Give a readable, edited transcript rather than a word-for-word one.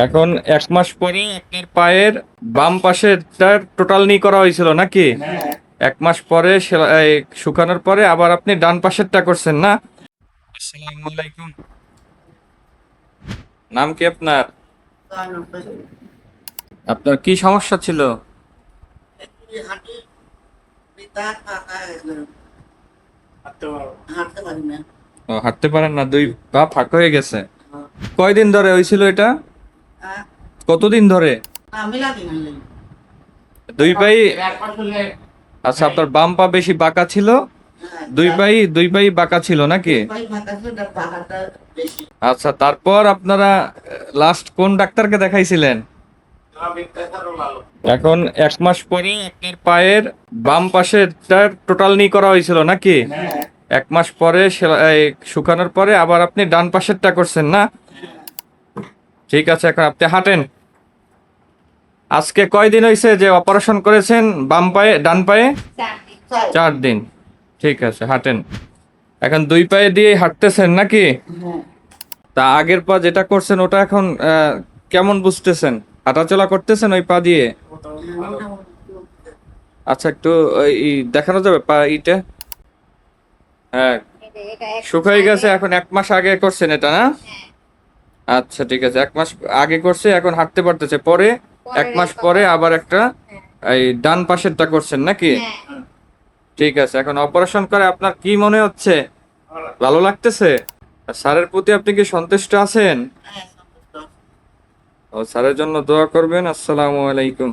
এখন 1 মাস পরে আপনার পায়ের বাম পাশেরটা টোটাল নি করা হয়েছিল নাকি? 1 মাস পরে শুকানোর পরে আবার আপনি ডান পাশেরটা করছেন না? আসসালামু আলাইকুম। নাম কি আপনার? আপনার কি সমস্যা ছিল? ও, হাঁটতে পারেন না, দুই পা ফাঁকা হয়ে গেছে। কয়দিন ধরে হয়েছিল এটা? কতদিন ধরে? দুই পাই। আচ্ছা, আপনার বাম পা বেশি বাঁকা ছিল, দুই পাই বাঁকা ছিল নাকি? আচ্ছা, তারপর আপনারা লাস্ট কোন ডাক্তারকে দেখাইছিলেন? এখন 1 মাস পরে আপনার পায়ের বাম পাশেরটা টোটাল নি করা হয়েছিল নাকি? 1 মাস পরে শুকানোর পরে আবার আপনি ডান পাশেরটা করছেন না? ঠিক আছে, এখন আপনি হাঁটেন। আজকে কয়দিন হয়েছে যে অপারেশন করেছেন বাম পায়ে, ডান পায়ে? 4 দিন। ঠিক আছে, হাঁটেন। এখন দুই পায়ে দিয়ে হাঁটতেছেন নাকি? তা আগের পা যেটা করছেন ওটা এখন কেমন বুঝতেছেন? হাঁটাচলা করতেছেন ওই পা দিয়ে? আচ্ছা, একটু দেখানো যাবে পা ইটা? হ্যাঁ, শুকিয়ে গেছে। এখন 1 মাস আগে করছেন এটা না? আচ্ছা, ঠিক আছে, 1 মাস আগে করছে, এখন হাঁটতে পারতেছে। পরে 1 মাস পরে আবার একটা এই ডান পাশেরটা করছেন নাকি? ঠিক আছে, এখন অপারেশন করে আপনার কি মনে হচ্ছে? ভালো লাগতেছে? আর স্যারের প্রতি আপনি কি সন্তুষ্ট আছেন? ও, স্যারের জন্য দোয়া করবেন। আসসালামু আলাইকুম।